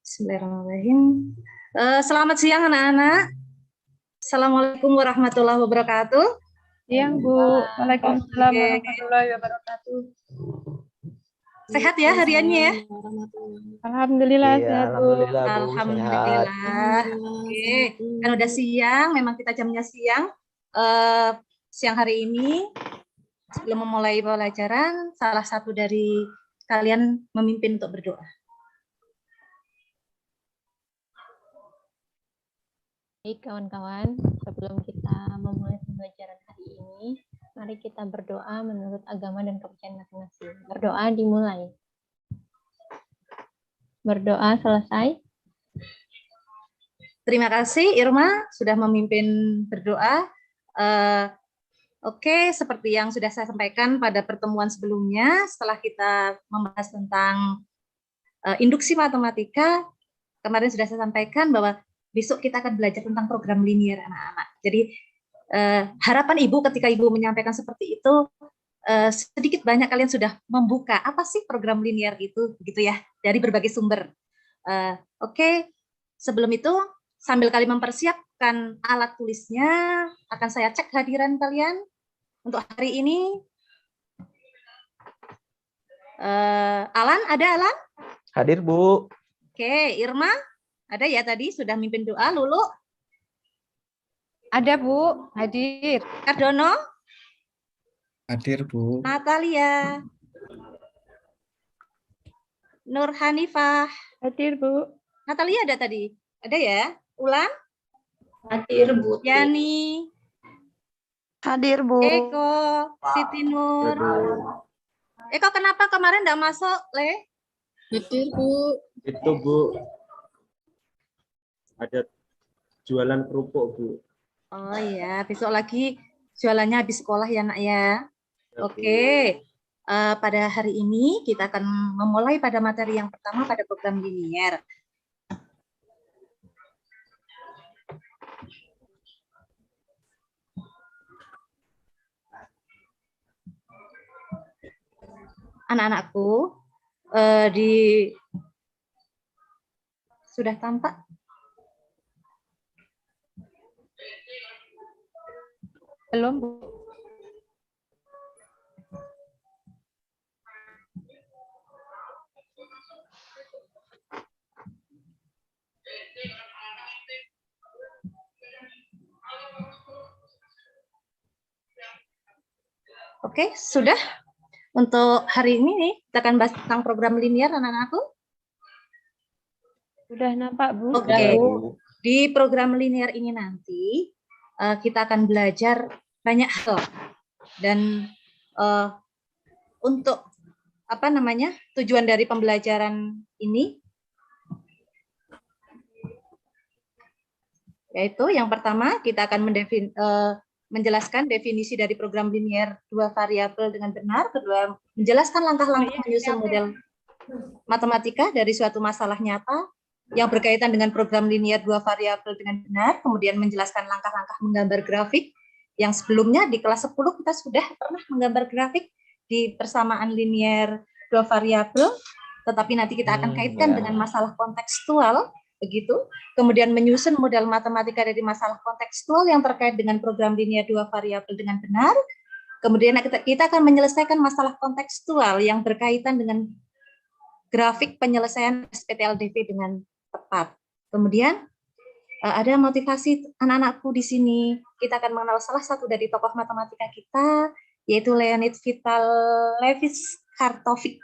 Bismillahirrahmanirrahim. Selamat siang anak-anak. Assalamualaikum warahmatullahi wabarakatuh. Siang Bu. Waalaikumsalam warahmatullahi wabarakatuh. Sehat ya hariannya ya? Alhamdulillah sehat Bu. Alhamdulillah Bu, Alhamdulillah. sehat. Oke, kan udah siang, memang kita jamnya siang. Siang hari ini sebelum memulai pelajaran, salah satu dari kalian memimpin untuk berdoa. Baik kawan-kawan, sebelum kita memulai pembelajaran hari ini, mari kita berdoa menurut agama dan kepercayaan masing-masing. Berdoa dimulai. Berdoa selesai. Terima kasih Irma sudah memimpin berdoa. Oke, seperti yang sudah saya sampaikan pada pertemuan sebelumnya, setelah kita membahas tentang induksi matematika, kemarin sudah saya sampaikan bahwa besok kita akan belajar tentang program linier anak-anak. Jadi harapan Ibu ketika Ibu menyampaikan seperti itu, sedikit banyak kalian sudah membuka apa sih program linier itu, begitu ya, dari berbagai sumber. Oke, sebelum itu sambil kalian mempersiapkan alat tulisnya, akan saya cek kehadiran kalian untuk hari ini. Alan, ada Alan? Hadir Bu. Oke, Irma? Ada ya tadi sudah mimpin doa. Lulu? Ada Bu, hadir. Kardono? Hadir Bu. Natalia? Nur Hanifah? Hadir Bu. Natalia ada tadi? Ada ya? Ulan? Hadir Bu. Yani? Hadir Bu. Eko? Siti Nur? Eko kenapa kemarin enggak masuk, Le? Hadir Bu. Itu Bu, ada jualan kerupuk Bu. Oh iya, besok lagi jualannya habis sekolah ya nak ya. Oke, pada hari ini kita akan memulai pada materi yang pertama pada program linier. Anak-anakku, sudah tampak? Belum Bu. Oke, sudah. Untuk hari ini nih, kita akan bahas tentang program linier anak-anakku. Sudah nampak Bu. Oke, di program linier ini nanti kita akan belajar banyak hal dan untuk apa namanya tujuan dari pembelajaran ini yaitu yang pertama kita akan menjelaskan definisi dari program linier dua variabel dengan benar, kedua menjelaskan langkah-langkah menyusun model matematika dari suatu masalah nyata yang berkaitan dengan program linier dua variabel dengan benar, kemudian menjelaskan langkah-langkah menggambar grafik yang sebelumnya di kelas 10 kita sudah pernah menggambar grafik di persamaan linier dua variabel, tetapi nanti kita akan kaitkan dengan masalah kontekstual, begitu. Kemudian menyusun model matematika dari masalah kontekstual yang terkait dengan program linier dua variabel dengan benar. Kemudian kita akan menyelesaikan masalah kontekstual yang berkaitan dengan grafik penyelesaian SPTLDV dengan tepat. Kemudian ada motivasi anak-anakku di sini. Kita akan mengenal salah satu dari tokoh matematika kita, yaitu Leonid Vitalevich Kartovich.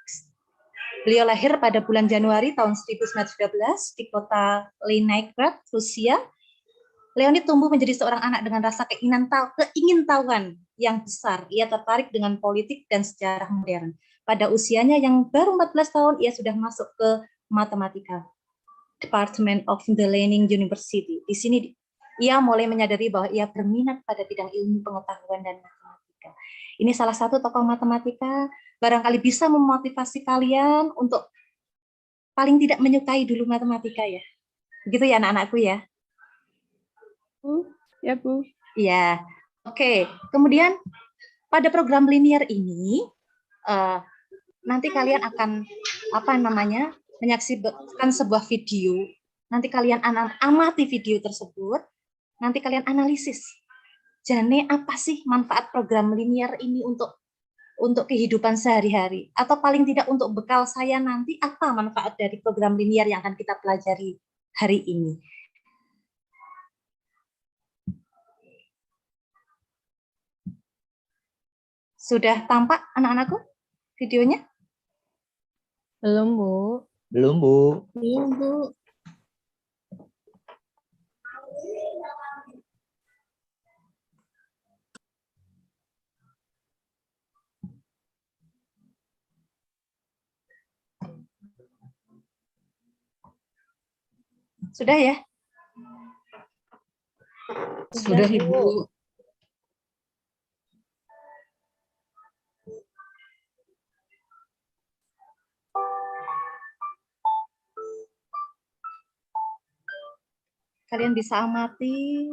Beliau lahir pada bulan Januari tahun 1913 di kota Leningrad, Rusia. Leonid tumbuh menjadi seorang anak dengan rasa keingintahuan yang besar. Ia tertarik dengan politik dan sejarah modern. Pada usianya yang baru 14 tahun, ia sudah masuk ke matematika, Department of the Lenin University. Di sini ia mulai menyadari bahwa ia berminat pada bidang ilmu pengetahuan dan matematika. Ini salah satu tokoh matematika, barangkali bisa memotivasi kalian untuk paling tidak menyukai dulu matematika ya. Begitu ya anak-anakku ya? Bu, ya Bu. Ya, oke. Kemudian pada program linier ini nanti kalian akan menyaksikan sebuah video, nanti kalian amati video tersebut, nanti kalian analisis. Jane apa sih manfaat program linear ini untuk kehidupan sehari-hari, atau paling tidak untuk bekal saya nanti, apa manfaat dari program linear yang akan kita pelajari hari ini. Sudah tampak anak-anakku videonya? Belum, Bu. Belum, Bu. Belum, Bu. Sudah ya? Sudah, Ibu. Kalian bisa amati.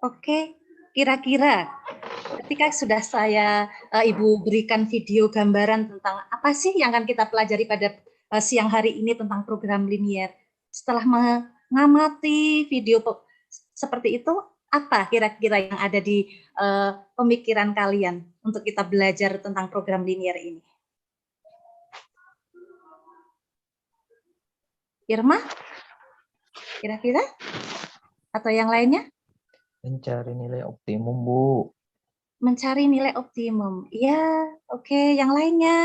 Oke, kira-kira ketika sudah Ibu berikan video gambaran tentang apa sih yang akan kita pelajari pada siang hari ini tentang program linear. Setelah mengamati video seperti itu, apa kira-kira yang ada di pemikiran kalian untuk kita belajar tentang program linear ini? Irma? Kira-kira? Atau yang lainnya? Mencari nilai optimum, Bu. Mencari nilai optimum. Iya, oke. Yang lainnya?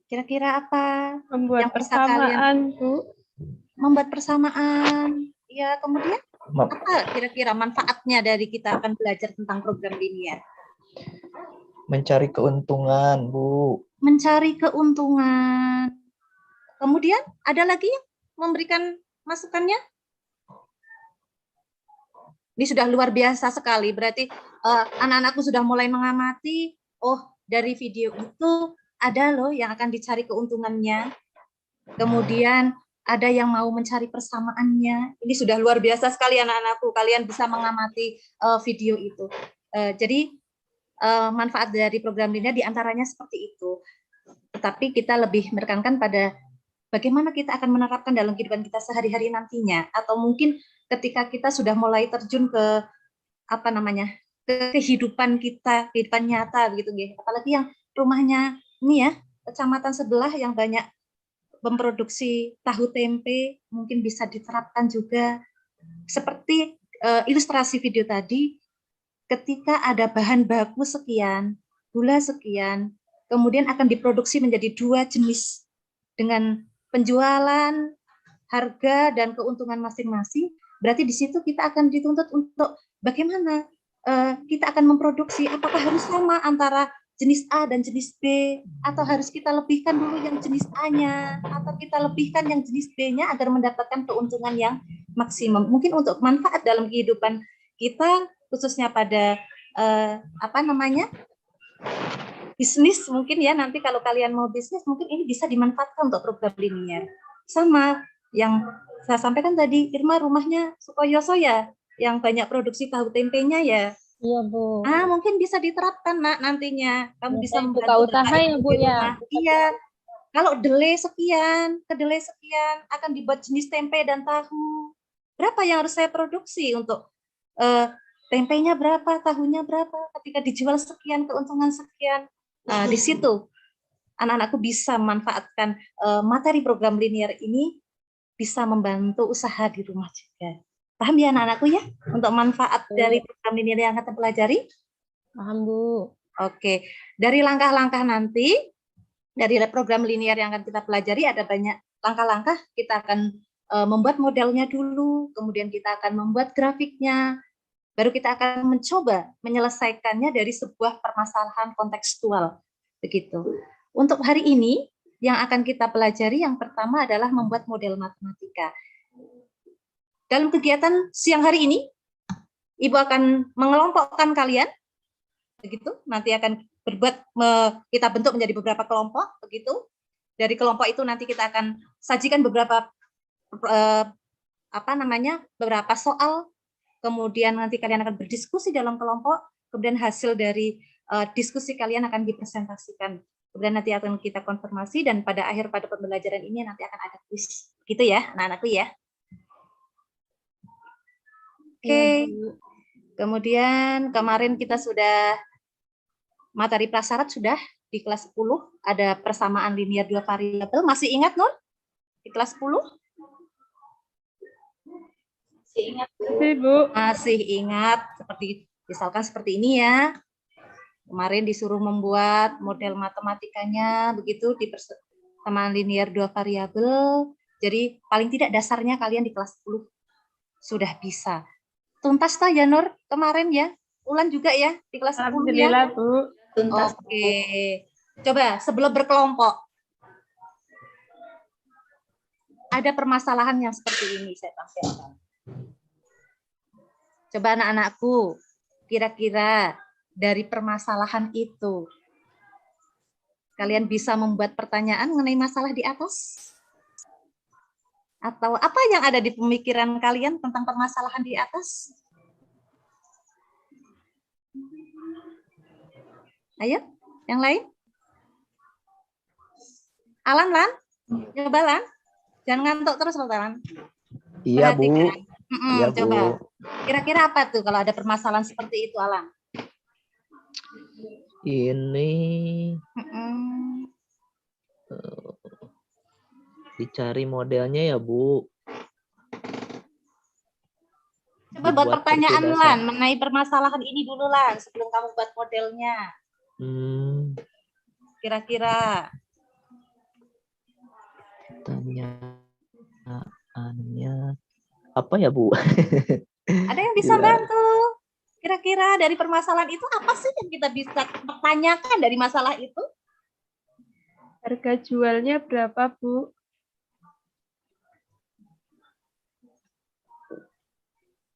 Kira-kira apa? Membuat Yang bisa kalian persamaan, Bu. membuat persamaan. Ya, kemudian apa kira-kira manfaatnya dari kita akan belajar tentang program linear? Mencari keuntungan, Bu. Mencari keuntungan. Kemudian ada lagi yang memberikan masukannya? Ini sudah luar biasa sekali. Berarti anak-anakku sudah mulai mengamati, oh dari video itu ada loh yang akan dicari keuntungannya. Kemudian ada yang mau mencari persamaannya. Ini sudah luar biasa sekali anak-anakku. Kalian bisa mengamati video itu. Jadi manfaat dari program linear diantaranya seperti itu. Tetapi kita lebih menekankan pada bagaimana kita akan menerapkan dalam kehidupan kita sehari-hari nantinya. Atau mungkin ketika kita sudah mulai terjun ke ke kehidupan kita, kehidupan nyata begitu nggih. Apalagi yang rumahnya ini ya, kecamatan sebelah yang banyak memproduksi tahu tempe, mungkin bisa diterapkan juga seperti ilustrasi video tadi. Ketika ada bahan baku sekian, gula sekian, kemudian akan diproduksi menjadi 2 jenis dengan penjualan, harga, dan keuntungan masing-masing, berarti di situ kita akan dituntut untuk bagaimana kita akan memproduksi, apakah harus sama antara jenis A dan jenis B, atau harus kita lebihkan dulu yang jenis A-nya, atau kita lebihkan yang jenis B-nya agar mendapatkan keuntungan yang maksimum. Mungkin untuk manfaat dalam kehidupan kita, khususnya pada bisnis mungkin ya, nanti kalau kalian mau bisnis, mungkin ini bisa dimanfaatkan untuk program linear. Sama yang saya sampaikan tadi, Irma rumahnya Sukoyoso ya, yang banyak produksi tahu tempenya ya. Iya, Bu. Mungkin bisa diterapkan, Nak, nantinya. Kamu bisa Buka membantu usaha Bapak ya, Ibu Bu, di ya. rumah. Iya. Kalau kedelai sekian akan dibuat jenis tempe dan tahu. Berapa yang harus saya produksi untuk tempenya berapa, tahunya berapa, ketika dijual sekian, keuntungan sekian. Di situ anak-anakku bisa memanfaatkan materi program linear ini, bisa membantu usaha di rumah juga. Paham ya anak-anakku ya, untuk manfaat dari program linear yang kita pelajari? Paham, Bu. Oke, dari langkah-langkah nanti, dari program linear yang akan kita pelajari ada banyak langkah-langkah. Kita akan membuat modelnya dulu, kemudian kita akan membuat grafiknya, baru kita akan mencoba menyelesaikannya dari sebuah permasalahan kontekstual. Begitu. Untuk hari ini, yang akan kita pelajari yang pertama adalah membuat model matematika. Dalam kegiatan siang hari ini, Ibu akan mengelompokkan kalian, begitu. Nanti akan kita bentuk menjadi beberapa kelompok, begitu. Dari kelompok itu nanti kita akan sajikan beberapa beberapa soal. Kemudian nanti kalian akan berdiskusi dalam kelompok. Kemudian hasil dari diskusi kalian akan dipresentasikan. Kemudian nanti akan kita konfirmasi dan pada pembelajaran ini nanti akan ada kuis. Gitu ya, anak-anakku ya. Oke, kemudian kemarin kita sudah materi prasyarat sudah di kelas 10, ada persamaan linear dua variabel. Masih ingat, Nur? Di kelas 10? Masih ingat, Bu? Masih, Bu. Masih ingat, misalkan seperti ini ya. Kemarin disuruh membuat model matematikanya, begitu, di persamaan linear dua variabel. Jadi paling tidak dasarnya kalian di kelas 10 sudah bisa. Tuntas toh ya, Nur, kemarin ya? Ulan juga ya di kelas 10 ya? Alhamdulillah, Bu. Tuntas. Oke. Coba sebelum berkelompok. Ada permasalahan yang seperti ini saya tampilkan. Coba anak-anakku, kira-kira dari permasalahan itu, kalian bisa membuat pertanyaan mengenai masalah di atas? Atau apa yang ada di pemikiran kalian tentang permasalahan di atas? Ayo, yang lain? Alan, coba Lan. Jangan ngantuk terus loh, Lan. Iya, Bu. Iya, Coba. Bu. Kira-kira apa tuh kalau ada permasalahan seperti itu, Alan? Ini dicari modelnya ya, Bu. Coba buat Dibuat pertanyaan, seperti Lan, dasar. mengenai permasalahan ini dulu, Lan, sebelum kamu buat modelnya. Kira-kira. Pertanyaannya apa ya, Bu? Ada yang bisa Gila. bantu? Kira-kira dari permasalahan itu apa sih yang kita bisa pertanyakan dari masalah itu? Harga jualnya berapa, Bu?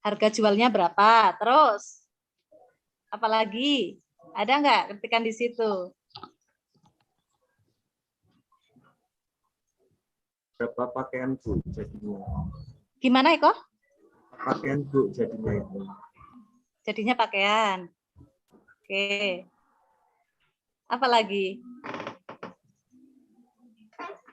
Harga jualnya berapa? Terus, apalagi? Ada nggak ketikan di situ? Berapa pakaian, Bu, jadinya? Gimana, Eko? Pakaian, Bu, jadinya itu. Jadinya pakaian. Oke. Apalagi?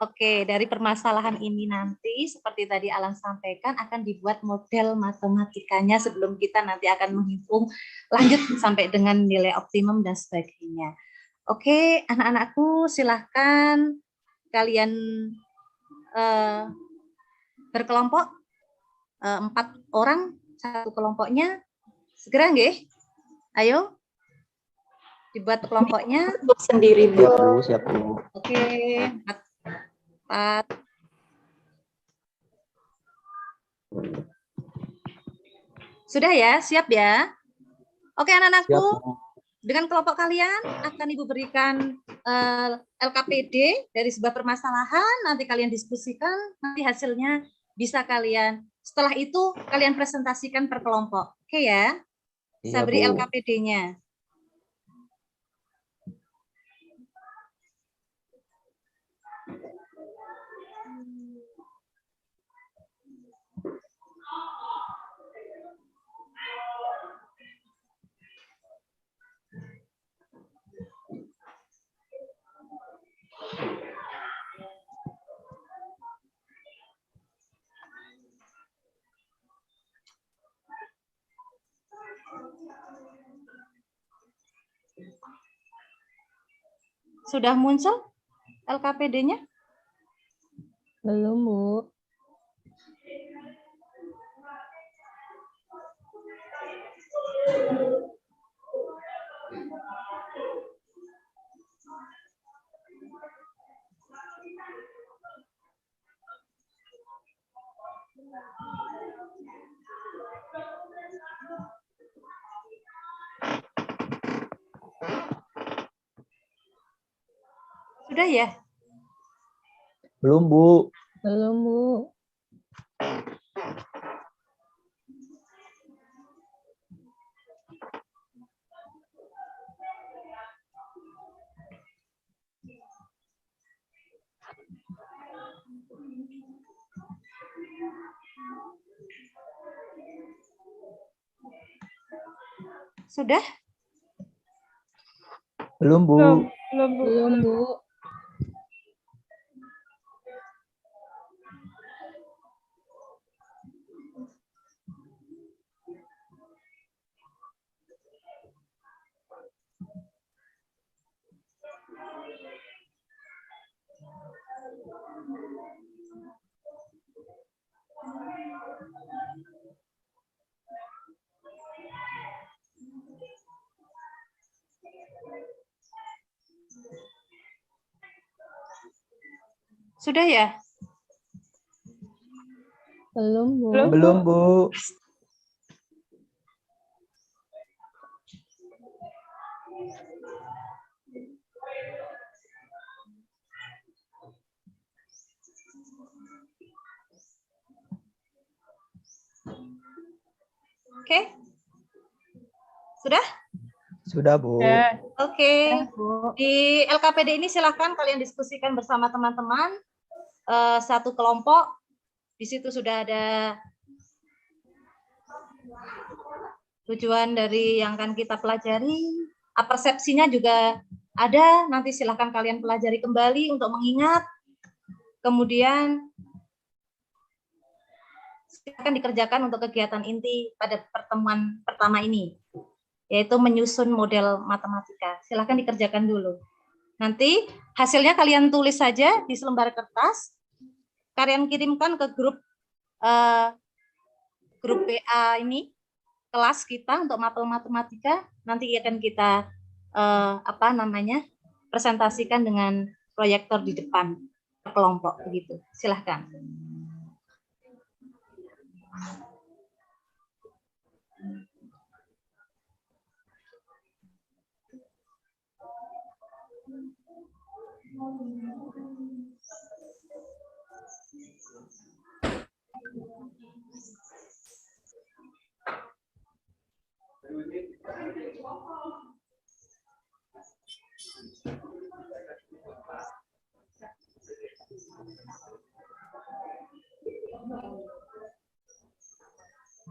Oke, dari permasalahan ini nanti, seperti tadi Alan sampaikan, akan dibuat model matematikanya sebelum kita nanti akan menghitung lanjut sampai dengan nilai optimum dan sebagainya. Oke, anak-anakku silahkan kalian berkelompok, 4 orang, satu kelompoknya. Segera nggih? Ayo, dibuat kelompoknya. Sendiri, Bu. Siap, Bu. Siap, Bu. Oke, 4 4. Sudah ya? Siap ya? Oke Siap, anak-anakku, Bu. dengan kelompok kalian akan Ibu berikan LKPD dari sebuah permasalahan, nanti kalian diskusikan, nanti hasilnya bisa kalian, setelah itu kalian presentasikan per kelompok. Oke ya? Saya Iya, beri Bu. LKPD-nya. Sudah muncul LKPD-nya? Belum, Bu. Sudah ya? Belum, Bu. Belum, Bu. Sudah? Belum, Bu. Belum, Bu. Belum, Bu. Sudah ya? Belum, Bu. Belum, Bu. Oke? Sudah? Sudah, Bu. Ya. Oke. Di LKPD ini silakan kalian diskusikan bersama teman-teman. Satu kelompok. Di situ sudah ada tujuan dari yang akan kita pelajari. Persepsinya juga ada. Nanti silakan kalian pelajari kembali untuk mengingat. Kemudian silakan dikerjakan untuk kegiatan inti pada pertemuan pertama ini, yaitu menyusun model matematika. Silakan dikerjakan dulu. Nanti hasilnya kalian tulis saja di selembar kertas. Kalian kirimkan ke grup WA ini, kelas kita untuk mapel matematika. Nanti akan kita presentasikan dengan proyektor di depan kelompok begitu. Silahkan.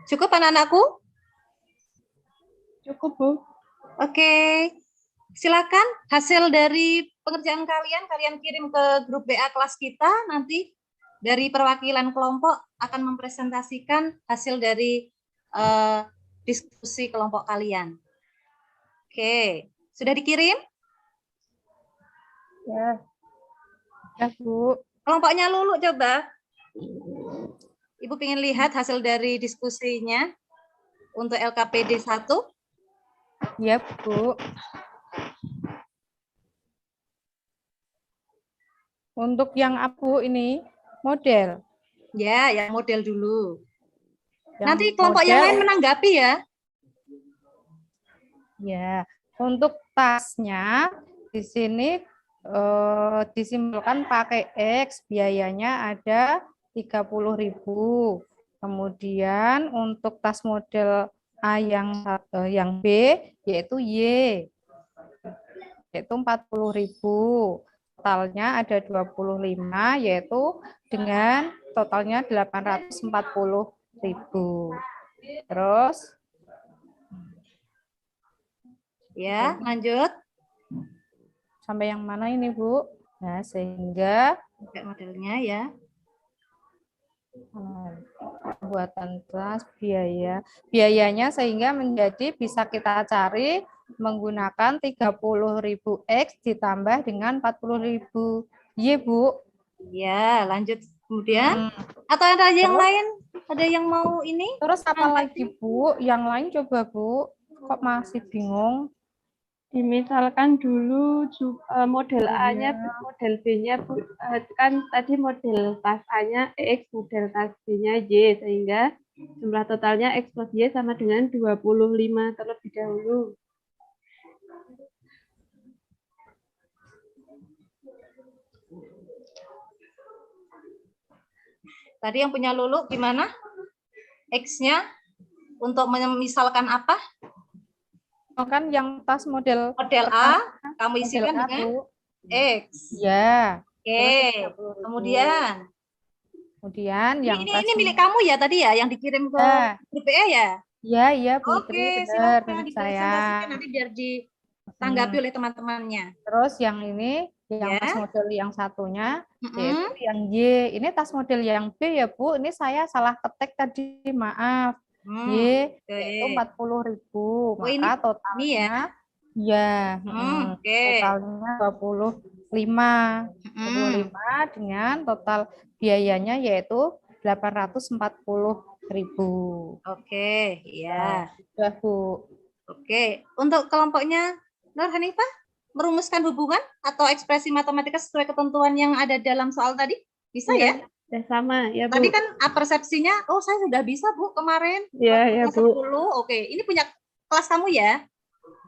Cukup anak-anakku? Cukup, Bu. Oke. Silakan hasil dari pengerjaan kalian kirim ke grup WA kelas kita. Nanti dari perwakilan kelompok akan mempresentasikan hasil dari diskusi kelompok kalian. Oke, sudah dikirim? Ya. Ya, Bu. Kelompoknya Lulu coba. Ibu ingin lihat hasil dari diskusinya untuk LKPD 1. Ya, Bu. Untuk yang abu ini model. Ya, yang model dulu. Yang Nanti kelompok yang model, lain menanggapi ya. ya. Untuk tasnya di sini disimbolkan pakai X, biayanya ada 30.000. Kemudian untuk tas model A yang B yaitu Y, yaitu 40.000. Totalnya ada 25, yaitu dengan totalnya 840.000. Terus Ya, lanjut. sampai yang mana ini, Bu? Nah, sehingga Pakai modelnya ya. pembuatan tas biayanya sehingga menjadi bisa kita cari menggunakan 30.000 X ditambah dengan 40.000 Y, Bu. Ya, lanjut kemudian. Hmm. Atau ada yang Terus? lain? Ada yang mau ini? Terus apa Menanggapi? lagi, Bu? Yang lain coba, Bu. Kok masih bingung? Dimisalkan dulu model A-nya, Iya. model B-nya, kan tadi model tas A-nya X, model tas B-nya Y, sehingga jumlah totalnya X plus Y sama dengan 25 terlebih dahulu. Tadi yang punya Lulu gimana? X-nya untuk memisalkan apa? Oh, kan yang tas model Model A, kamu model isikan A, dengan Bu. X. Ya. Oke. Terus 30.000. Kemudian yang tas ini milik kamu ya tadi ya, yang dikirim ke Ya. grup PA ya? Ya, iya, Bu Tri, Oke, benar, silakan milik saya. dipresentasikan nanti biar ditanggapi oleh teman-temannya. Terus yang ini, yang Ya. tas model yang satunya, yaitu Mm-mm. yang Y. Ini tas model yang B ya, Bu. Ini saya salah ketik tadi, maaf. Y, Oke. yaitu 40.000. Oh, ini Maka ya. totalnya, ya, Oke. totalnya 25. 25 dengan total biayanya yaitu 840.000. Oke, ya. Sudah, Bu. Oke, untuk kelompoknya Nur Hanifah merumuskan hubungan atau ekspresi matematika sesuai ketentuan yang ada dalam soal tadi? Bisa ya? Sudah sama, ya Bu. Tadi kan persepsinya, oh saya sudah bisa Bu kemarin. Ya, ya kelas Bu. 10. Oke, ini punya kelas kamu ya?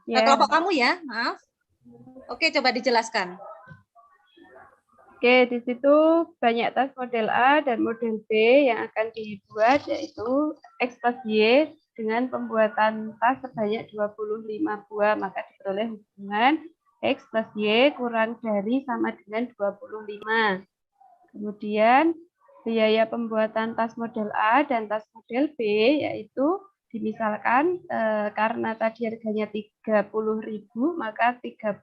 Ya. Kelompok kamu ya, maaf. Oke, coba dijelaskan. Oke, di situ banyak tas model A dan model B yang akan dibuat, yaitu X plus Y dengan pembuatan tas sebanyak 25 buah, maka diperoleh hubungan X plus Y kurang dari sama dengan 25. Kemudian biaya pembuatan tas model A dan tas model B yaitu dimisalkan karena tadi harganya 30.000, maka 30.000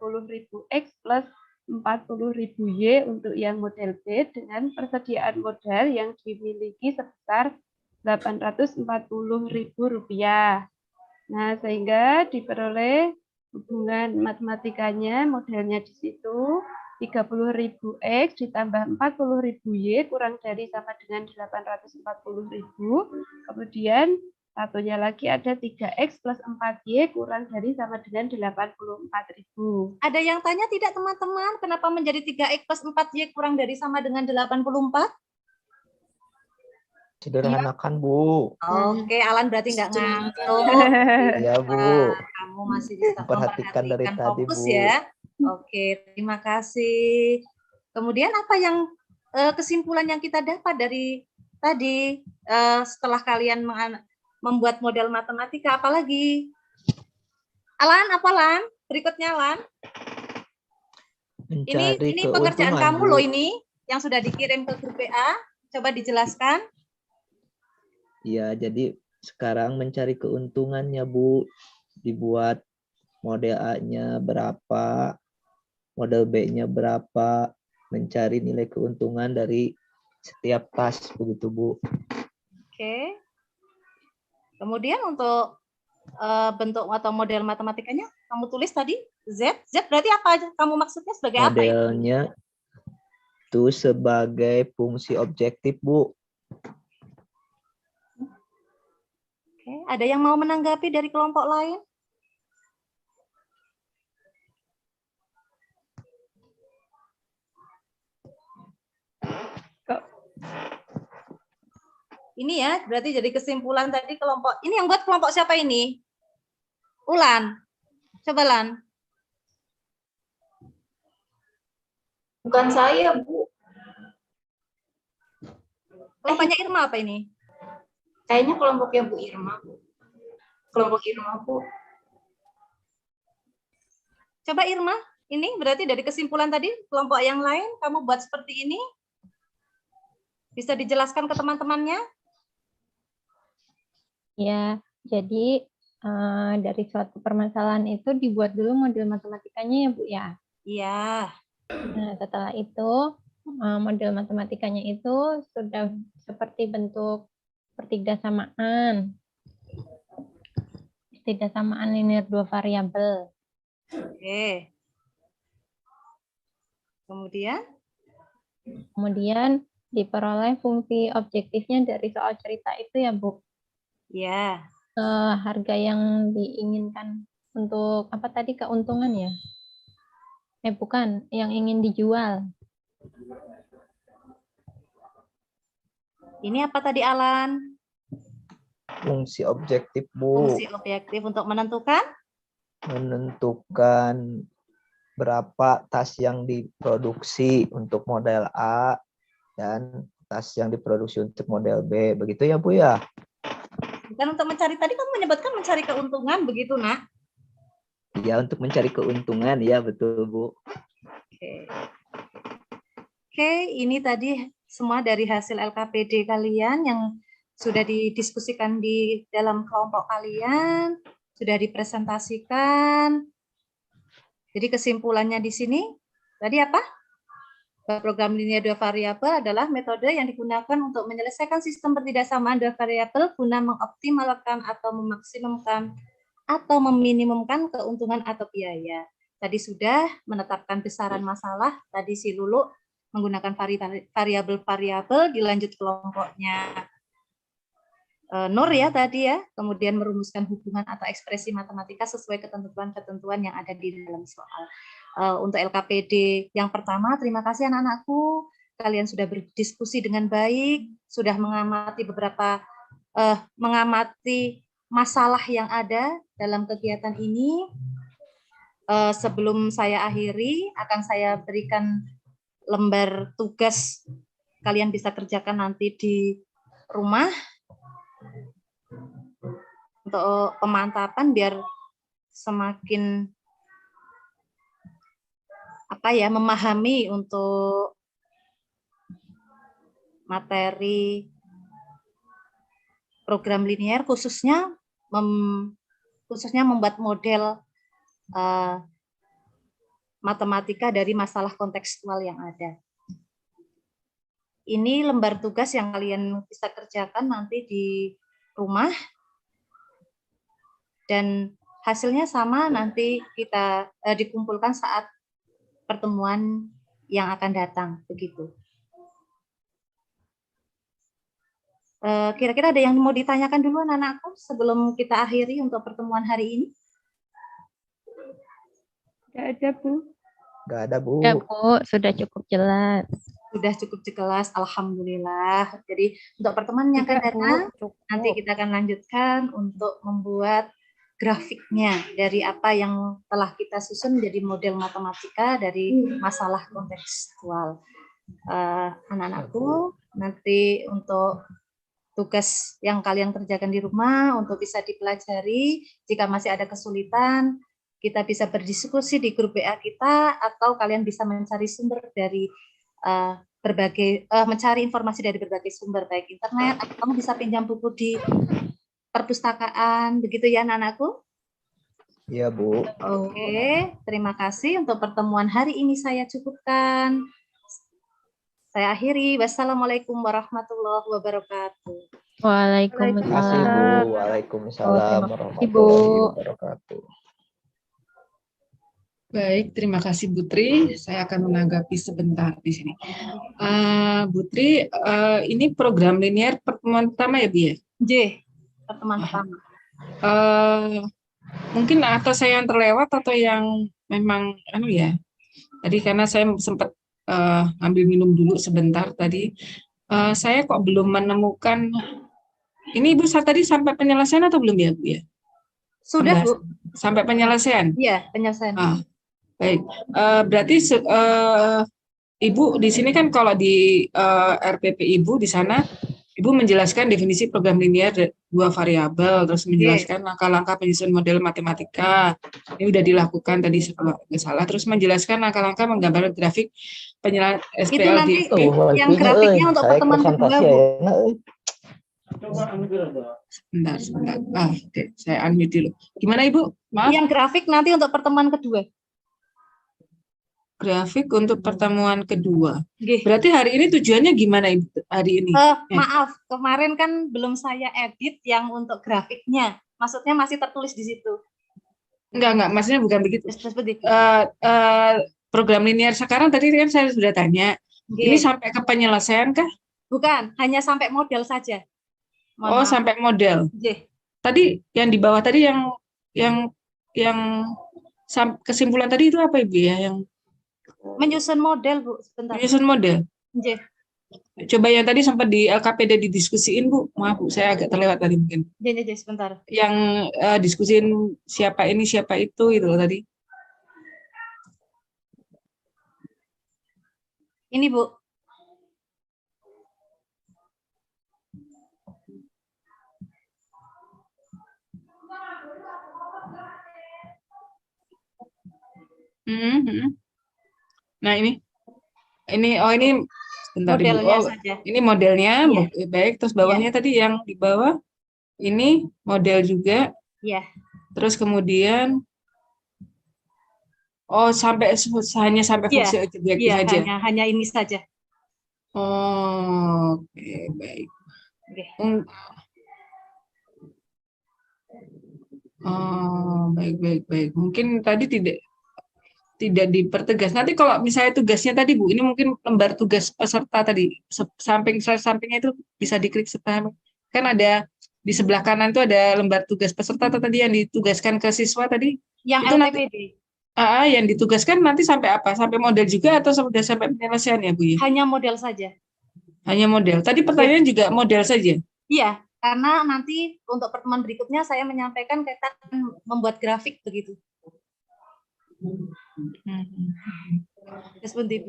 X plus 40.000 Y untuk yang model B dengan persediaan modal yang dimiliki sebesar Rp840.000. Nah, sehingga diperoleh hubungan matematikanya, modelnya di situ 30.000 X ditambah 40.000 Y kurang dari sama dengan 840.000. Kemudian satunya lagi ada 3X plus 4Y kurang dari sama dengan 84.000. Ada yang tanya tidak teman-teman, kenapa menjadi 3X plus 4Y kurang dari sama dengan 84? Sederhanakan, Bu. Oke, Alan berarti nggak ngantuk. Iya, Bu. Kamu masih bisa Memperhatikan dari tadi, fokus Bu. ya. Oke, terima kasih. Kemudian apa yang kesimpulan yang kita dapat dari tadi setelah kalian membuat model matematika, apalagi? Alan, apa Lan? Berikutnya Lan. Mencari Ini pekerjaan keuntungan, kamu Bu. loh ini yang sudah dikirim ke grup PA. Coba dijelaskan. Iya, jadi sekarang mencari keuntungannya, Bu. Dibuat model A-nya berapa, model B-nya berapa, mencari nilai keuntungan dari setiap tas, begitu, Bu. Oke. Kemudian untuk bentuk atau model matematikanya, kamu tulis tadi Z. Z berarti apa aja? Kamu maksudnya sebagai apa itu? Modelnya itu sebagai fungsi objektif, Bu. Oke. Ada yang mau menanggapi dari kelompok lain? Ini ya, berarti jadi kesimpulan tadi kelompok. Ini yang buat kelompok siapa ini? Ulan. Coba Lan. Bukan saya, Bu. Kelompoknya Irma apa ini? Kayaknya kelompoknya Bu Irma, Bu. Kelompok Irma, Bu. Coba Irma, ini berarti dari kesimpulan tadi, kelompok yang lain kamu buat seperti ini. Bisa dijelaskan ke teman-temannya? Ya, jadi dari suatu permasalahan itu dibuat dulu model matematikanya ya Bu ya. Iya. Nah, setelah itu model matematikanya itu sudah seperti bentuk pertigdasamaan. Pertigdasamaan linear dua variabel. Oke. Kemudian diperoleh fungsi objektifnya dari soal cerita itu ya Bu. Ya. Harga yang diinginkan untuk apa tadi, keuntungan ya? Bukan, yang ingin dijual. Ini apa tadi Alan? Fungsi objektif, Bu. Fungsi objektif untuk menentukan? Menentukan berapa tas yang diproduksi untuk model A dan tas yang diproduksi untuk model B. Begitu ya, Bu ya? Dan untuk mencari, tadi kamu menyebutkan mencari keuntungan, begitu nak? Ya, untuk mencari keuntungan, ya betul, Bu. Oke, ini tadi semua dari hasil LKPD kalian yang sudah didiskusikan di dalam kelompok kalian, sudah dipresentasikan. Jadi kesimpulannya di sini, tadi apa? Program linear dua variabel adalah metode yang digunakan untuk menyelesaikan sistem pertidaksamaan dua variabel guna mengoptimalkan atau memaksimumkan atau meminimumkan keuntungan atau biaya. Tadi sudah menetapkan besaran masalah, tadi si Lulu menggunakan variabel-variabel, dilanjut kelompoknya Nur ya tadi ya, kemudian merumuskan hubungan atau ekspresi matematika sesuai ketentuan-ketentuan yang ada di dalam soal. Untuk LKPD yang pertama, terima kasih anak-anakku, kalian sudah berdiskusi dengan baik, sudah mengamati mengamati masalah yang ada dalam kegiatan ini. Sebelum saya akhiri, akan saya berikan lembar tugas, kalian bisa kerjakan nanti di rumah untuk pemantapan biar semakin memahami untuk materi program linear, khususnya membuat model matematika dari masalah kontekstual yang ada. Ini lembar tugas yang kalian bisa kerjakan nanti di rumah. Dan hasilnya sama, nanti kita dikumpulkan saat pertemuan yang akan datang, begitu. Kira-kira ada yang mau ditanyakan dulu anak-anakku sebelum kita akhiri untuk pertemuan hari ini? Tidak ada, Bu. Nggak ada, Bu. Ya Bu, sudah cukup jelas. Sudah cukup jelas, alhamdulillah. Jadi untuk pertemuan yang akan datang, nanti kita akan lanjutkan untuk membuat grafiknya dari apa yang telah kita susun menjadi model matematika dari masalah kontekstual. Anak-anakku, nanti untuk tugas yang kalian kerjakan di rumah untuk bisa dipelajari, jika masih ada kesulitan, kita bisa berdiskusi di grup WA kita, atau kalian bisa mencari sumber dari mencari informasi dari berbagai sumber, baik internet, atau kamu bisa pinjam buku di perpustakaan, begitu ya anak-anakku? Iya, Bu. Oke, terima kasih untuk pertemuan hari ini saya cukupkan. Saya akhiri. Wassalamualaikum warahmatullahi wabarakatuh. Terima kasih, Bu. Waalaikumsalam. Waalaikumsalam terima kasih, warahmatullahi Bu. wabarakatuh. Baik, terima kasih Putri. Saya akan menanggapi sebentar di sini. Putri, ini program linear pertemuan pertama ya, Bu ya? J, pertemuan pertama. Mungkin atau saya yang terlewat atau yang memang ya. Tadi karena saya sempat ambil minum dulu sebentar tadi. Saya kok belum menemukan. Ini Ibu tadi sampai penyelesaian atau belum ya Bu ya? Sudah, Bu. Sampai penyelesaian. Iya, penyelesaian. Baik. Berarti Ibu di sini kan kalau di RPP Ibu di sana Ibu menjelaskan definisi program linear dua variabel, terus menjelaskan langkah-langkah penyusunan model matematika. Ini sudah dilakukan tadi kalau nggak salah. Terus menjelaskan langkah-langkah menggambar grafik penilaian Itu nanti SPLDP. yang grafiknya untuk pertemuan kedua, Bu. Sebentar. Oke, saya unmute dulu. Gimana Ibu? Maaf. Yang grafik nanti untuk pertemuan kedua. Grafik untuk pertemuan kedua. Nggih. Berarti hari ini tujuannya gimana Ibu hari ini? Maaf, kemarin kan belum saya edit yang untuk grafiknya. Maksudnya masih tertulis di situ. Enggak, maksudnya bukan begitu. Seperti itu. Program linear sekarang tadi kan saya sudah tanya. Nggih. Ini sampai ke penyelesaian kah? Bukan, hanya sampai model saja. Mohon maaf. Sampai model. Nggih. Tadi yang di bawah tadi yang kesimpulan tadi itu apa Ibu ya? Yang menyusun model, Bu, sebentar. menyusun model. Nggih. Coba yang tadi sempat di LKPD didiskusiin, Bu. Maaf, Bu, saya agak terlewat tadi mungkin. Nggih, sebentar. Yang diskusiin siapa ini, siapa itu loh tadi. Ini, Bu. Nah, ini sebentar, modelnya Ibu. saja. Ini modelnya, Iya. baik. Terus bawahnya tadi yang di bawah ini model juga. Iya. Terus kemudian hanya sampai fungsi objektif saja. Hanya ini saja. Oke, baik. Oke. Baik. Mungkin tadi tidak dipertegas. Nanti kalau misalnya tugasnya tadi Bu, ini mungkin lembar tugas peserta tadi, sampingnya itu bisa diklik setelah. Kan ada di sebelah kanan itu ada lembar tugas peserta tadi yang ditugaskan ke siswa tadi. Yang itu LPPD. Yang ditugaskan nanti sampai apa? Sampai model juga atau sudah sampai penyelesaian ya Bu ya? Hanya model saja. Hanya model. Tadi pertanyaan juga model saja. Iya, karena nanti untuk pertemuan berikutnya saya menyampaikan kita akan membuat grafik begitu. Seperti itu.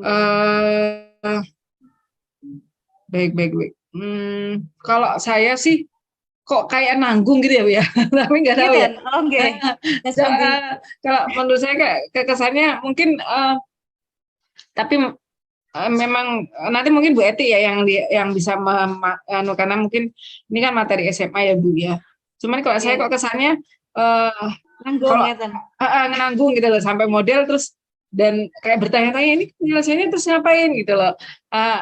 Baik. Kalau saya sih kok kayak nanggung gitu ya Bu ya, tapi nggak tahu ya. Kalau menurut saya kayak kesannya mungkin, tapi memang nanti mungkin Bu Eti ya yang bisa karena mungkin ini kan materi SMA ya Bu ya. Cuman kalau saya kok kesannya nanggung gitu loh sampai model terus dan kayak bertanya-tanya ini penyelesaiannya terus ngapain gitu loh.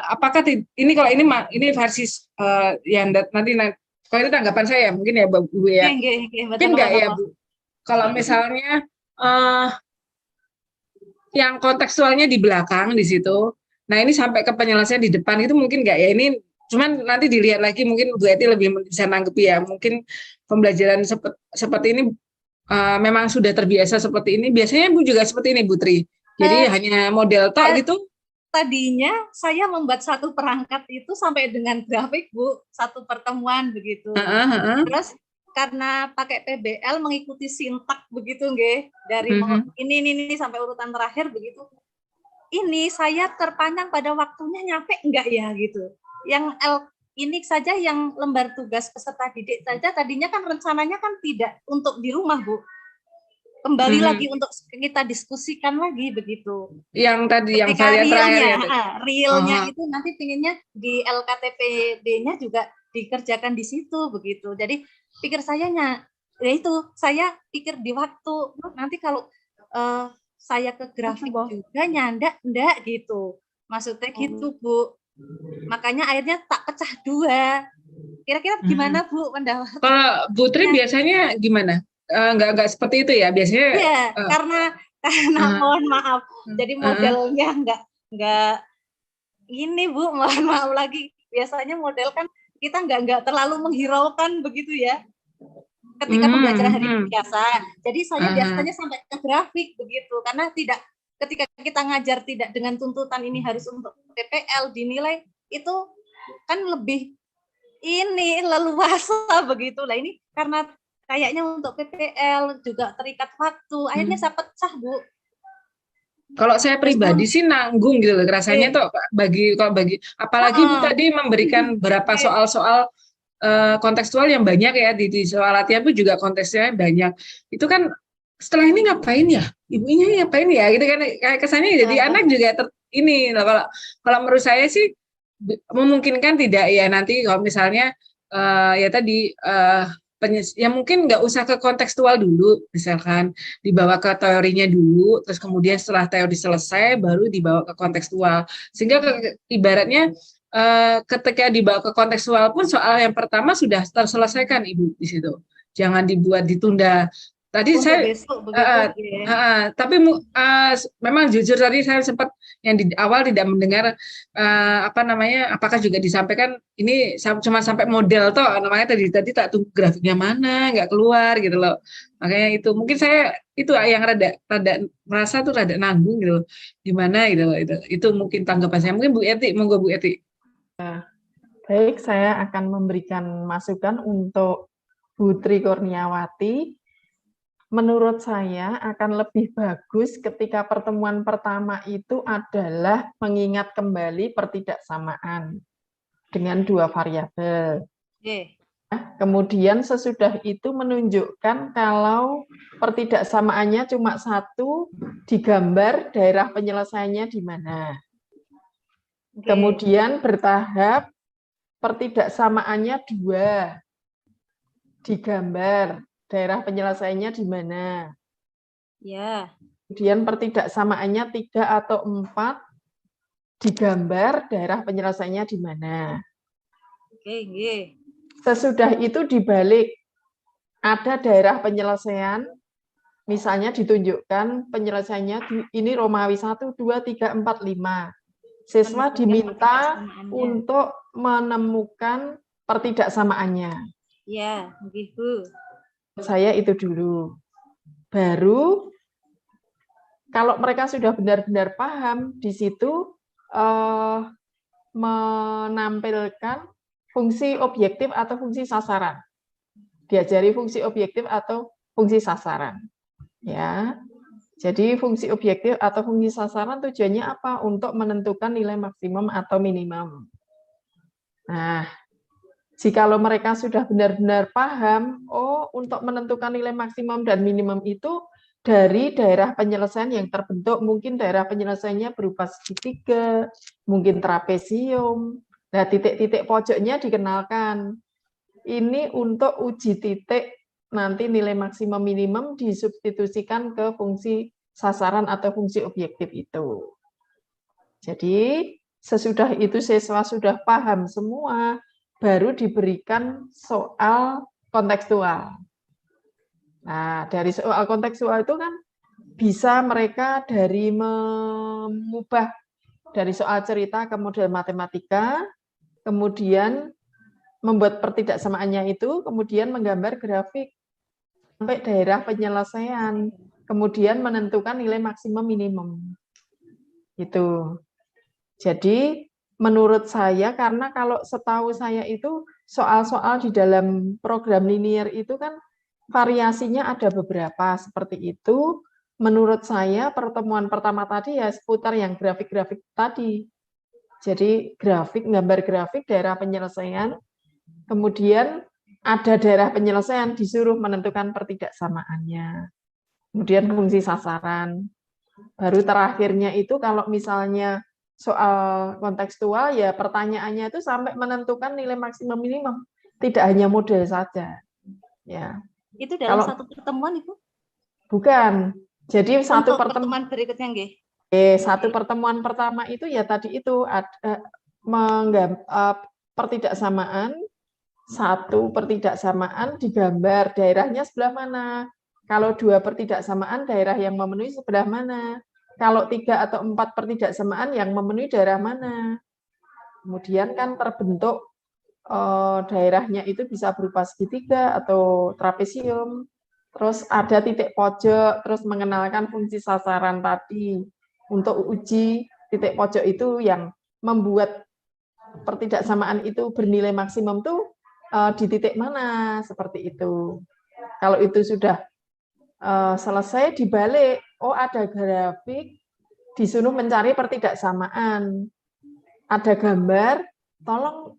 Apakah ini kalau ini versi yang nanti kalau itu tanggapan saya mungkin ya Bu ya. Mungkin nggak ya Bu. Kalau misalnya yang kontekstualnya di belakang di situ. Nah ini sampai ke penyelesaian di depan itu mungkin nggak ya, ini cuman nanti dilihat lagi mungkin Bu Eti lebih bisa nanggepi ya, mungkin pembelajaran seperti ini memang sudah terbiasa seperti ini, biasanya Bu juga seperti ini Bu Tri, jadi hanya model tok gitu. Tadinya saya membuat satu perangkat itu sampai dengan grafik Bu, satu pertemuan begitu. Terus karena pakai PBL mengikuti sintak begitu nggih, dari ini sampai urutan terakhir begitu. Ini saya terpanjang pada waktunya nyampe enggak ya gitu. Yang ini saja yang lembar tugas peserta didik saja tadinya kan rencananya kan tidak untuk di rumah Bu. Kembali lagi untuk kita diskusikan lagi begitu. Yang tadi yang saya terakhir realnya itu nanti pinginnya di LKTPD-nya juga dikerjakan di situ begitu. Jadi pikir sayanya ya itu saya pikir di waktu nanti kalau saya ke grafik juga nyandak enggak gitu. Maksudnya gitu Bu. Makanya akhirnya tak pecah dua. Kira-kira gimana Bu pendapat? Kalau Bu Tri biasanya gimana? Enggak seperti itu ya biasanya? Iya, karena mohon maaf. Jadi modelnya enggak ini Bu, mohon maaf lagi. Biasanya model kan kita enggak terlalu menghiraukan begitu ya. Ketika pembelajaran hari biasa. Jadi saya biasanya sampai ke grafik begitu karena ketika kita ngajar tidak dengan tuntutan ini harus untuk PPL dinilai itu kan lebih ini leluasa begitu lah. Ini karena kayaknya untuk PPL juga terikat waktu, akhirnya saya pecah, Bu. Kalau saya pribadi sih nanggung gitu loh, rasanya tuh kalau bagi apalagi Bu tadi memberikan berapa soal-soal kontekstual yang banyak ya di soal latihan pun juga konteksnya banyak. Itu kan setelah ini ngapain ya? Ibunya ngapain ya? Gitu kan kayak kesannya jadi anak juga ini loh. Kalau menurut saya sih memungkinkan tidak ya nanti kalau misalnya ya tadi ya mungkin nggak usah ke kontekstual dulu, misalkan dibawa ke teorinya dulu, terus kemudian setelah teori selesai baru dibawa ke kontekstual, sehingga ibaratnya ketika dibawa ke kontekstual pun soal yang pertama sudah terselesaikan Ibu di situ, jangan dibuat ditunda. Tadi untuk saya besok begitu, tapi memang jujur tadi saya sempat yang di awal tidak mendengar apakah juga disampaikan ini cuma sampai model toh, namanya tadi tak tunggu grafiknya mana nggak keluar gitu loh, makanya itu mungkin saya itu yang rada merasa tuh rada nanggung gitu loh, gimana gitu loh, itu mungkin tanggapan saya. Mungkin Bu Eti, monggo Bu Eti. Baik, saya akan memberikan masukan untuk Bu Tri Kurniawati. Menurut saya akan lebih bagus ketika pertemuan pertama itu adalah mengingat kembali pertidaksamaan dengan dua variabel. Kemudian sesudah itu menunjukkan kalau pertidaksamaannya cuma satu, digambar daerah penyelesaiannya di mana. Kemudian bertahap pertidaksamaannya dua, digambar daerah penyelesaiannya di mana. Ya. Kemudian pertidaksamaannya 3 atau 4, digambar daerah penyelesaiannya di mana. Oke. Sesudah itu dibalik, ada daerah penyelesaian, misalnya ditunjukkan penyelesaiannya ini Romawi 1, 2, 3, 4, 5. Siswa diminta untuk menemukan pertidaksamaannya. Ya, begitu. Saya itu dulu. Baru kalau mereka sudah benar-benar paham, di situ menampilkan fungsi objektif atau fungsi sasaran. Diajari fungsi objektif atau fungsi sasaran. Ya. Jadi fungsi objektif atau fungsi sasaran tujuannya apa? Untuk menentukan nilai maksimum atau minimum. Nah, jikalau mereka sudah benar-benar paham, untuk menentukan nilai maksimum dan minimum itu dari daerah penyelesaian yang terbentuk, mungkin daerah penyelesaiannya berupa segitiga, mungkin trapesium. Nah, titik-titik pojoknya dikenalkan. Ini untuk uji titik, nanti nilai maksimum minimum disubstitusikan ke fungsi sasaran atau fungsi objektif itu. Jadi, sesudah itu siswa sudah paham semua, baru diberikan soal kontekstual. Nah, dari soal kontekstual itu kan bisa mereka dari mengubah dari soal cerita ke model matematika, kemudian membuat pertidaksamaannya itu, kemudian menggambar grafik sampai daerah penyelesaian, kemudian menentukan nilai maksimum minimum. Itu. Jadi, menurut saya, karena kalau setahu saya itu soal-soal di dalam program linear itu kan variasinya ada beberapa seperti itu. Menurut saya pertemuan pertama tadi ya seputar yang grafik-grafik tadi. Jadi grafik, gambar grafik daerah penyelesaian, kemudian ada daerah penyelesaian disuruh menentukan pertidaksamaannya. Kemudian fungsi sasaran. Baru terakhirnya itu kalau misalnya soal kontekstual ya pertanyaannya itu sampai menentukan nilai maksimum minimum, tidak hanya model saja. Ya. Itu dalam satu pertemuan itu? Bukan. Jadi satu pertemuan berikutnya nggih. Satu pertemuan pertama itu ya tadi itu ada pertidaksamaan, satu pertidaksamaan digambar daerahnya sebelah mana. Kalau 2 pertidaksamaan daerah yang memenuhi sebelah mana. Kalau 3 atau 4 pertidaksamaan yang memenuhi daerah mana. Kemudian kan terbentuk daerahnya itu bisa berupa segitiga atau trapesium. Terus ada titik pojok, terus mengenalkan fungsi sasaran tadi. Untuk uji titik pojok itu yang membuat pertidaksamaan itu bernilai maksimum tuh di titik mana, seperti itu. Kalau itu sudah selesai dibalik, oh ada grafik, disuruh mencari pertidaksamaan. Ada gambar, tolong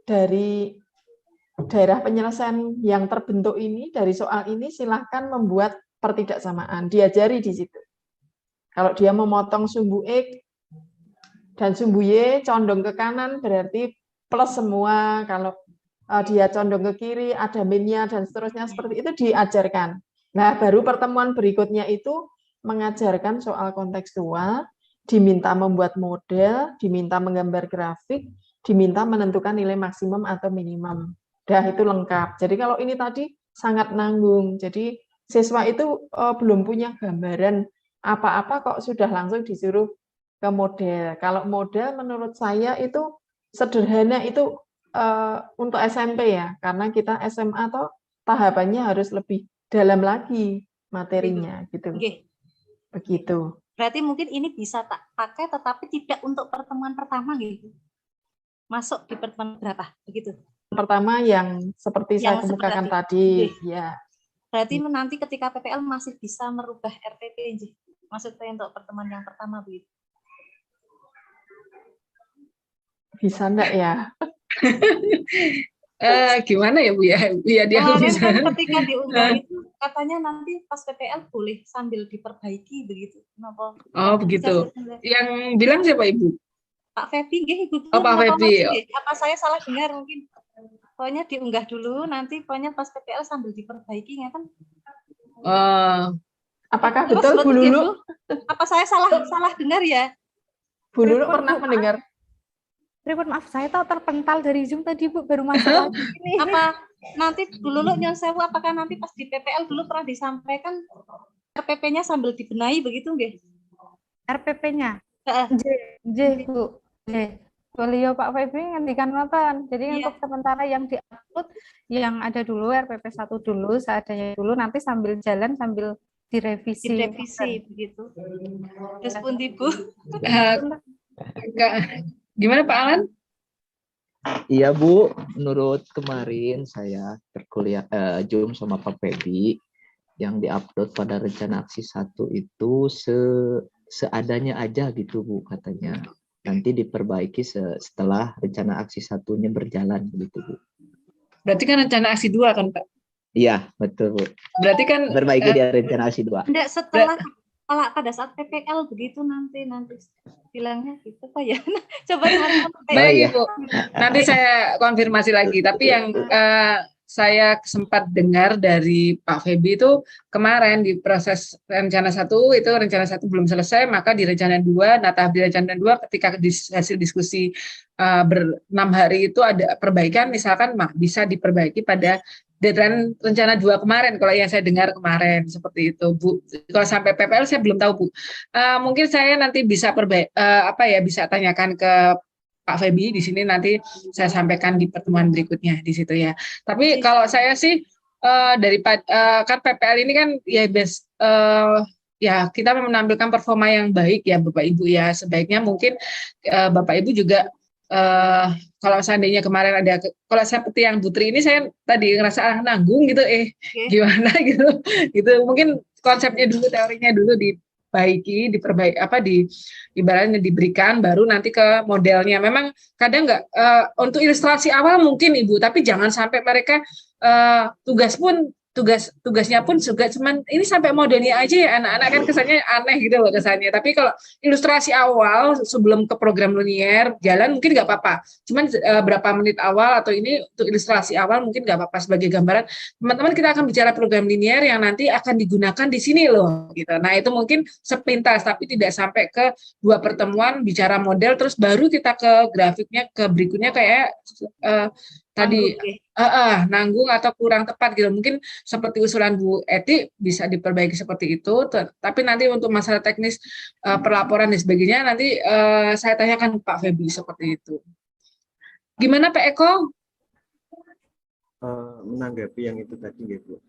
dari daerah penyelesaian yang terbentuk ini, dari soal ini silahkan membuat pertidaksamaan. Diajari di situ. Kalau dia memotong sumbu X dan sumbu Y condong ke kanan, berarti plus semua. Kalau dia condong ke kiri, ada minnya, dan seterusnya, seperti itu diajarkan. Nah, baru pertemuan berikutnya itu mengajarkan soal kontekstual, diminta membuat model, diminta menggambar grafik, diminta menentukan nilai maksimum atau minimum. Dah itu lengkap. Jadi kalau ini tadi sangat nanggung. Jadi siswa itu belum punya gambaran apa-apa kok sudah langsung disuruh ke model. Kalau model menurut saya itu sederhana, itu untuk SMP ya, karena kita SMA atau tahapannya harus lebih dalam lagi materinya gitu. Begitu. Berarti mungkin ini bisa tak pakai tetapi tidak untuk pertemuan pertama gitu. Masuk di pertemuan berapa begitu? Pertama yang seperti saya kemukakan tadi, ya. Berarti nanti ketika PPL masih bisa merubah RPP, maksudnya untuk pertemuan yang pertama begitu. Bisa enggak ya? Gimana ya Bu ya? Biar dia bisa. Kan ketika diunggah itu katanya nanti pas PPL boleh sambil diperbaiki begitu. Kenapa? Oh begitu. Yang bilang siapa Ibu? Pak Febi, Ibu. Oh Pak Febi. Apa saya salah dengar mungkin? Pokoknya diunggah dulu, nanti pokoknya pas PPL sambil diperbaiki ya kan? Apakah betul Bu Lulu? Apa saya salah dengar ya? Bu Lulu pernah mendengar? Pripun, maaf, saya tahu terpental dari Zoom tadi Bu, baru masuk lagi ini. Apa nanti Bu Lulu nyon sewu, apakah nanti pas di PPL dulu pernah disampaikan RPP-nya sambil dibenahi begitu nggih? RPP-nya? J Bu. Beliau Pak Febi ngendikan ngoten. Jadi untuk sementara yang diupload yang ada dulu RPP 1 dulu, seadanya dulu, nanti sambil jalan sambil direvisi. Direvisi begitu. Terus pun Bu. Gimana Pak Alan? Iya Bu, menurut kemarin saya berkuliah Zoom sama Pak Febi, yang diupload pada rencana aksi 1 itu seadanya aja gitu Bu katanya. Nanti diperbaiki setelah rencana aksi 1-nya berjalan begitu Bu. Berarti kan rencana aksi 2 kan Pak? Iya betul Bu. Berarti kan perbaiki di rencana aksi 2. Enggak, setelah pada saat PPL begitu nanti bilangnya gitu Pak ya. Coba baik Bu. Nanti saya konfirmasi lagi. Tapi yang saya sempat dengar dari Pak Febi itu kemarin di proses rencana 1 itu rencana 1 belum selesai, maka di rencana 2, nah tahap di rencana 2 ketika hasil diskusi 6 hari itu ada perbaikan, misalkan bisa diperbaiki pada deadline rencana 2 kemarin, kalau yang saya dengar kemarin seperti itu Bu. Kalau sampai PPL saya belum tahu Bu. Mungkin saya nanti bisa bisa tanyakan ke Pak Febi di sini, nanti saya sampaikan di pertemuan berikutnya di situ ya. Tapi kalau saya sih kan PPL ini kan ya kita menampilkan performa yang baik ya Bapak Ibu ya. Sebaiknya mungkin Bapak Ibu juga kalau seandainya kemarin ada, kalau seperti yang Putri ini saya tadi ngerasa nanggung gitu, gimana gitu mungkin konsepnya dulu, teorinya dulu diperbaiki, ibaratnya diberikan, baru nanti ke modelnya. Memang kadang nggak untuk ilustrasi awal mungkin Ibu, tapi jangan sampai mereka tugasnya pun juga cuman ini sampai modelnya aja ya, anak-anak kan kesannya aneh gitu loh kesannya. Tapi kalau ilustrasi awal sebelum ke program linear jalan mungkin nggak apa-apa, cuman berapa menit awal atau ini untuk ilustrasi awal mungkin nggak apa-apa sebagai gambaran. Teman-teman, kita akan bicara program linear yang nanti akan digunakan di sini loh gitu. Nah itu mungkin sepintas, tapi tidak sampai ke 2 pertemuan bicara model terus baru kita ke grafiknya, ke berikutnya kayak tadi nanggung atau kurang tepat gitu. Mungkin seperti usulan Bu Eti bisa diperbaiki seperti itu, tapi nanti untuk masalah teknis pelaporan dan sebagainya nanti saya tanyakan Pak Febi seperti itu. Gimana Pak Eko? Menanggapi yang itu tadi ya Bu.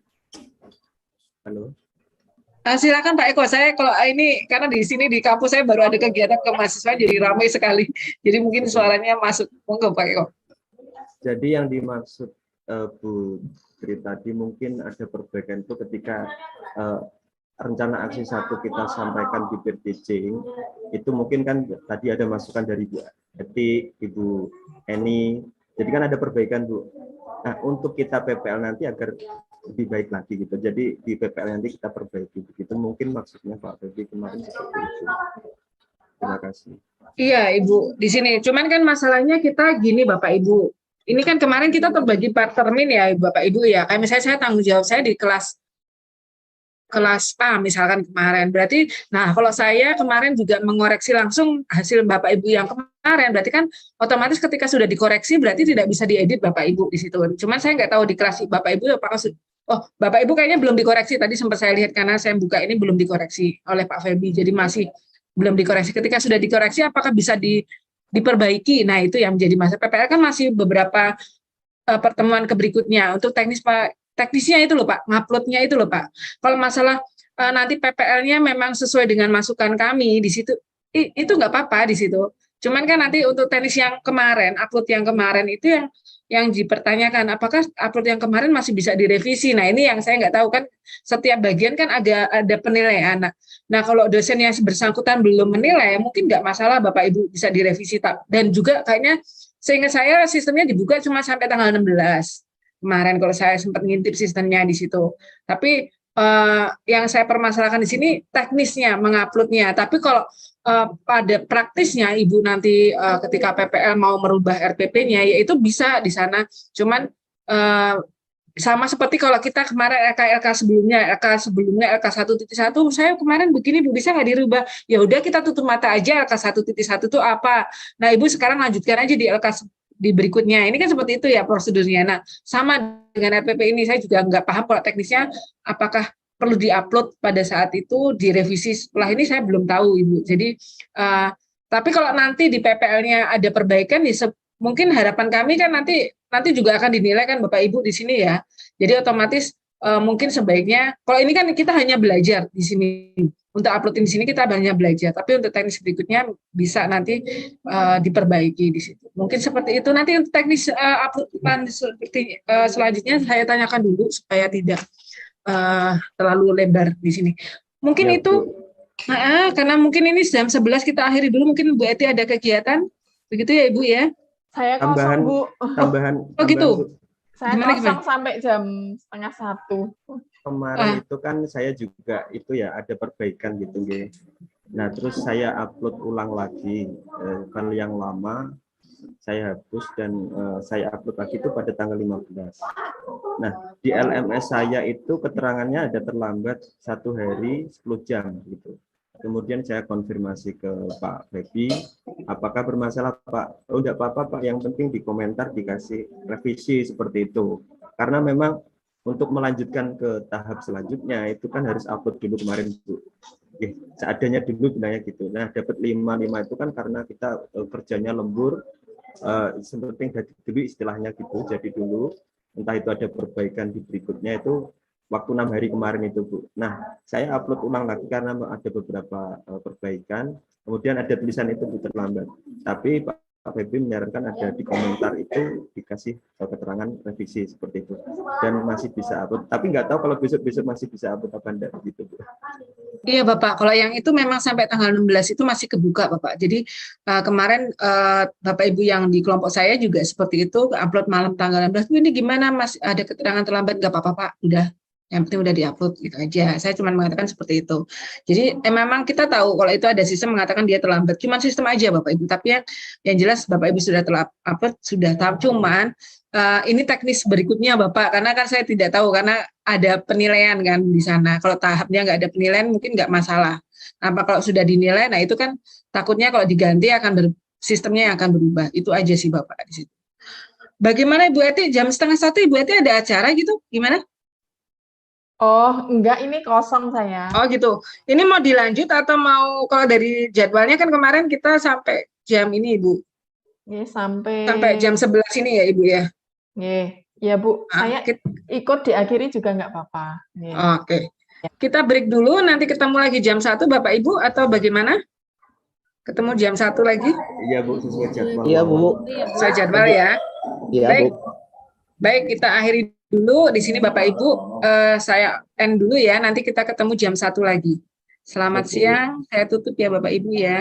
Halo. Silakan Pak Eko, saya kalau ini karena di sini di kampus saya baru ada kegiatan ke mahasiswa jadi ramai sekali. Jadi mungkin suaranya masuk. Monggo Pak Eko. Jadi yang dimaksud Bu Tri tadi mungkin ada perbaikan itu ketika rencana aksi 1 kita sampaikan di PRDJ, itu mungkin kan tadi ada masukan dari Bu Eti, Ibu Eni, jadi kan ada perbaikan Bu. Nah untuk kita PPL nanti agar lebih baik lagi gitu, jadi di PPL nanti kita perbaiki begitu mungkin maksudnya Pak Febi kemarin seperti itu. Terima kasih. Iya Ibu, di sini cuman kan masalahnya kita gini Bapak Ibu, ini kan kemarin kita terbagi per termin ya Bapak Ibu ya, kayak misalnya saya tanggung jawab saya di kelas A misalkan kemarin, berarti nah kalau saya kemarin juga mengoreksi langsung hasil Bapak Ibu yang kemarin, berarti kan otomatis ketika sudah dikoreksi berarti tidak bisa diedit Bapak Ibu di situ. Cuman saya nggak tahu di kelas Bapak Ibu apakah Bapak Ibu kayaknya belum dikoreksi, tadi sempat saya lihat karena saya buka ini belum dikoreksi oleh Pak Febi, jadi masih belum dikoreksi. Ketika sudah dikoreksi apakah bisa diperbaiki? Nah itu yang menjadi masalah. PPL kan masih beberapa pertemuan ke berikutnya untuk teknisnya itu loh Pak, nguploadnya itu loh Pak. Kalau masalah nanti PPL-nya memang sesuai dengan masukan kami di situ, itu nggak apa-apa di situ. Cuman kan nanti untuk teknis yang kemarin, upload yang kemarin itu yang dipertanyakan, apakah upload yang kemarin masih bisa direvisi? Nah ini yang saya nggak tahu kan, setiap bagian kan ada penilaian. Nah kalau dosen yang bersangkutan belum menilai, mungkin nggak masalah Bapak Ibu bisa direvisi. Dan juga kayaknya seingat saya sistemnya dibuka cuma sampai tanggal 16 kemarin kalau saya sempat ngintip sistemnya di situ. Tapi yang saya permasalahkan di sini teknisnya, menguploadnya. Tapi kalau pada praktisnya Ibu nanti ketika PPL mau merubah RPP-nya, yaitu bisa di sana. Cuman sama seperti kalau kita kemarin LK sebelumnya LK 1.1, saya kemarin begini Bu, bisa nggak dirubah? Ya udah kita tutup mata aja LK 1.1 itu apa. Nah Ibu sekarang lanjutkan aja di LK di berikutnya. Ini kan seperti itu ya prosedurnya. Nah, sama dengan RPP ini saya juga nggak paham kalau teknisnya apakah perlu diupload pada saat itu, direvisi setelah ini saya belum tahu Ibu. Jadi tapi kalau nanti di PPL-nya ada perbaikan, ya mungkin harapan kami kan nanti juga akan dinilai kan Bapak Ibu di sini ya. Jadi otomatis mungkin sebaiknya kalau ini kan kita hanya belajar di sini. Untuk upload di sini kita banyak belajar, tapi untuk teknis berikutnya bisa nanti diperbaiki di situ. Mungkin seperti itu. Nanti untuk teknis upload seperti selanjutnya saya tanyakan dulu supaya tidak terlalu lebar di sini. Mungkin ya, itu karena mungkin ini jam 11 kita akhiri dulu. Mungkin Bu Eti ada kegiatan, begitu ya Ibu ya? Saya kosong Bu. Tambahan. Oh gitu. Saya kosong sampai jam 12:30. Kemarin itu kan saya juga itu ya ada perbaikan gitu nggih. Nah terus saya upload ulang lagi kan yang lama saya hapus dan saya upload lagi itu pada tanggal 15. Nah di LMS saya itu keterangannya ada terlambat 1 hari 10 jam gitu. Kemudian saya konfirmasi ke Pak Febi, apakah bermasalah Pak? Oh enggak apa-apa Pak, yang penting di komentar dikasih revisi seperti itu. Karena memang untuk melanjutkan ke tahap selanjutnya itu kan harus upload dulu kemarin Bu. Seadanya dulu bilangnya gitu. Nah dapat 5 itu kan karena kita kerjanya lembur, seperti dulu istilahnya gitu. Jadi dulu entah itu ada perbaikan di berikutnya itu waktu 6 hari kemarin itu Bu. Nah saya upload ulang lagi karena ada beberapa perbaikan. Kemudian ada tulisan itu terlambat. Tapi Pak Febi menyarankan ada di komentar itu dikasih keterangan revisi seperti itu dan masih bisa upload, tapi nggak tahu kalau besok masih bisa upload apa enggak gitu Bu. Iya Bapak, kalau yang itu memang sampai tanggal 16 itu masih kebuka Bapak. Jadi kemarin Bapak Ibu yang di kelompok saya juga seperti itu, upload malam tanggal 16, ini gimana Mas, ada keterangan terlambat? Nggak apa-apa Pak, udah. Yang penting udah diupload gitu aja. Saya cuma mengatakan seperti itu. Jadi memang kita tahu kalau itu ada sistem mengatakan dia terlambat. Cuma sistem aja Bapak Ibu. Tapi yang jelas Bapak Ibu sudah terupload, sudah tahu. Cuman ini teknis berikutnya Bapak. Karena kan saya tidak tahu karena ada penilaian kan di sana. Kalau tahapnya nggak ada penilaian mungkin nggak masalah. Nah, kalau sudah dinilai, nah itu kan takutnya kalau diganti akan sistemnya yang akan berubah. Itu aja sih Bapak di situ. Bagaimana Ibu Eti? Jam 12:30 Ibu Eti ada acara gitu? Gimana? Oh, enggak, ini kosong saya. Oh gitu. Ini mau dilanjut atau mau, kalau dari jadwalnya kan kemarin kita sampai jam ini Ibu? Sampai jam 11 ini ya Ibu ya? Ya Bu, saya ikut diakhiri juga nggak apa-apa. Oke. kita break dulu, nanti ketemu lagi jam 1 Bapak Ibu atau bagaimana? Ketemu jam 1 lagi? Iya Bu, sesuai jadwal. Iya Bu. Sesuai jadwal ya. Iya Baik. Bu. Baik, kita akhiri dulu di sini Bapak Ibu. Saya end dulu ya, nanti kita ketemu jam 1 lagi. Selamat siang, saya tutup ya Bapak Ibu ya.